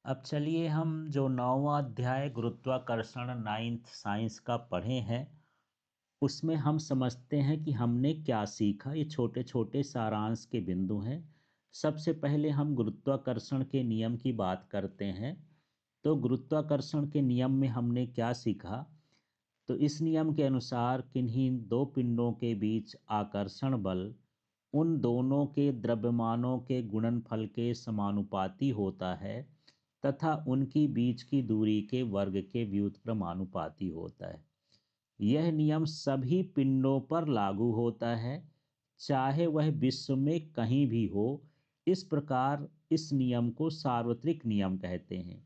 अब चलिए हम जो 9वां अध्याय गुरुत्वाकर्षण 9th साइंस का पढ़े हैं उसमें हम समझते हैं कि हमने क्या सीखा। ये छोटे छोटे सारांश के बिंदु हैं। सबसे पहले हम गुरुत्वाकर्षण के नियम की बात करते हैं। तो गुरुत्वाकर्षण के नियम में हमने क्या सीखा। तो इस नियम के अनुसार किन्हीं दो पिंडों के बीच आकर्षण बल उन दोनों के द्रव्यमानों के गुणनफल के समानुपाती होता है तथा उनकी बीच की दूरी के वर्ग के व्युत्क्रमानुपाती होता है। यह नियम सभी पिंडों पर लागू होता है, चाहे वह विश्व में कहीं भी हो। इस प्रकार इस नियम को सार्वत्रिक नियम कहते हैं।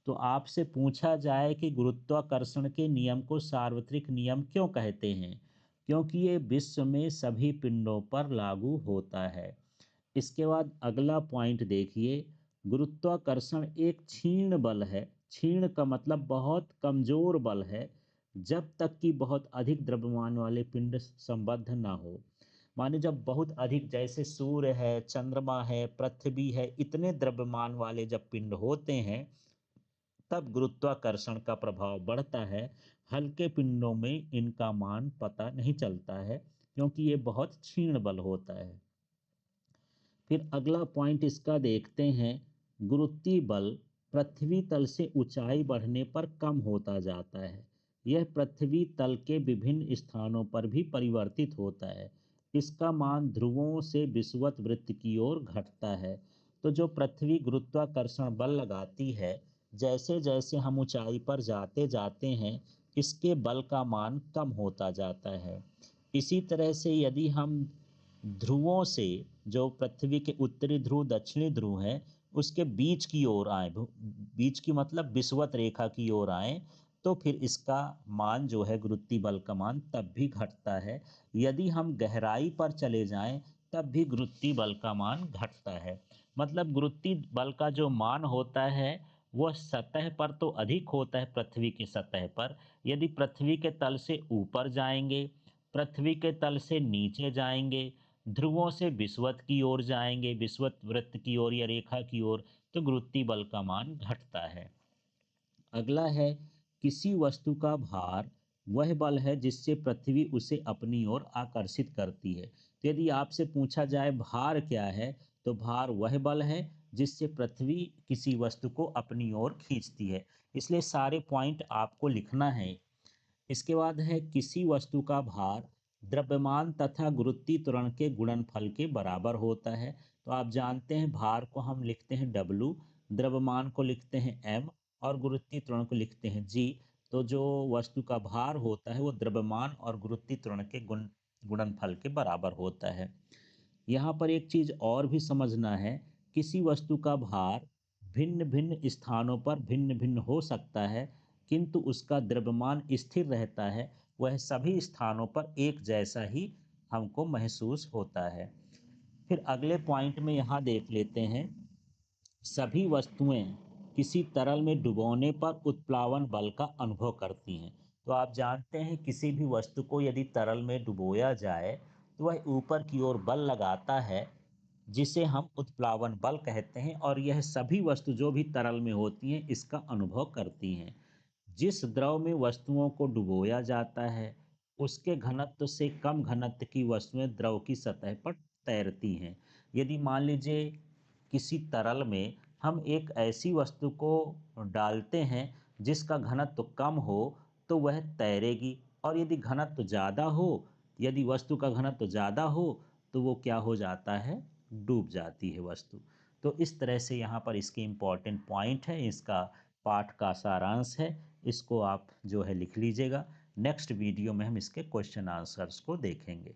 तो आपसे पूछा जाए कि गुरुत्वाकर्षण के नियम को सार्वत्रिक नियम क्यों कहते हैं, क्योंकि ये विश्व में सभी पिंडों पर लागू होता है। इसके बाद अगला पॉइंट देखिए। गुरुत्वाकर्षण एक क्षीण बल है। क्षीण का मतलब बहुत कमजोर बल है, जब तक कि बहुत अधिक द्रव्यमान वाले पिंड संबद्ध ना हो। माने जब बहुत अधिक, जैसे सूर्य है, चंद्रमा है, पृथ्वी है, इतने द्रव्यमान वाले जब पिंड होते हैं तब गुरुत्वाकर्षण का प्रभाव बढ़ता है। हल्के पिंडों में इनका मान पता नहीं चलता है, क्योंकि ये बहुत क्षीण बल होता है। फिर अगला पॉइंट इसका देखते हैं। गुरुत्वीय बल पृथ्वी तल से ऊंचाई बढ़ने पर कम होता जाता है। यह पृथ्वी तल के विभिन्न स्थानों पर भी परिवर्तित होता है। इसका मान ध्रुवों से विषुवत वृत्त की ओर घटता है। तो जो पृथ्वी गुरुत्वाकर्षण बल लगाती है, जैसे जैसे हम ऊंचाई पर जाते जाते हैं इसके बल का मान कम होता जाता है। इसी तरह से यदि हम ध्रुवों से, जो पृथ्वी के उत्तरी ध्रुव दक्षिणी ध्रुव है, उसके बीच की ओर आए, बीच की मतलब विषुवत रेखा की ओर आए, तो फिर इसका मान जो है गुरुत्वीय बल का मान तब भी घटता है। यदि हम गहराई पर चले जाएं तब भी गुरुत्वीय बल का मान घटता है। मतलब गुरुत्वीय बल का जो मान होता है वह सतह पर तो अधिक होता है पृथ्वी की सतह पर। यदि पृथ्वी के तल से ऊपर जाएंगे, पृथ्वी के तल से नीचे जाएंगे, ध्रुवों से विषुवत की ओर जाएंगे, विषुवत वृत्त की ओर या रेखा की ओर, तो गुरुत्वीय बल का मान घटता है। अगला है, किसी वस्तु का भार वह बल है जिससे पृथ्वी उसे अपनी ओर आकर्षित करती है। तो यदि आपसे पूछा जाए भार क्या है, तो भार वह बल है जिससे पृथ्वी किसी वस्तु को अपनी ओर खींचती है। इसलिए सारे पॉइंट आपको लिखना है। इसके बाद है, किसी वस्तु का भार द्रव्यमान तथा गुरुत्वीय त्वरण के गुणनफल के बराबर होता है। तो आप जानते हैं भार को हम लिखते हैं W, द्रव्यमान को लिखते हैं M और गुरुत्वीय त्वरण को लिखते हैं G। तो जो वस्तु का भार होता है वो द्रव्यमान और गुरुत्वीय त्वरण के गुणनफल के बराबर होता है। यहाँ पर एक चीज और भी समझना है। किसी वस्तु का भार भिन्न भिन्न स्थानों पर भिन्न भिन्न हो सकता है, किंतु उसका द्रव्यमान स्थिर रहता है। वह सभी स्थानों पर एक जैसा ही हमको महसूस होता है। फिर अगले पॉइंट में यहाँ देख लेते हैं। सभी वस्तुएं किसी तरल में डुबोने पर उत्प्लावन बल का अनुभव करती हैं। तो आप जानते हैं किसी भी वस्तु को यदि तरल में डुबोया जाए तो वह ऊपर की ओर बल लगाता है, जिसे हम उत्प्लावन बल कहते हैं, और यह सभी वस्तु जो भी तरल में होती हैं इसका अनुभव करती हैं। जिस द्रव में वस्तुओं को डुबोया जाता है उसके घनत्व से कम घनत्व की वस्तुएं द्रव की सतह पर तैरती हैं। यदि मान लीजिए किसी तरल में हम एक ऐसी वस्तु को डालते हैं जिसका घनत्व कम हो तो वह तैरेगी, और यदि घनत्व ज़्यादा हो, यदि वस्तु का घनत्व ज़्यादा हो तो वो क्या हो जाता है, डूब जाती है वस्तु। तो इस तरह से यहाँ पर इसके इम्पॉर्टेंट पॉइंट है, इसका पाठ का सारांश है। इसको आप जो है लिख लीजिएगा। नेक्स्ट वीडियो में हम इसके क्वेश्चन आंसर्स को देखेंगे।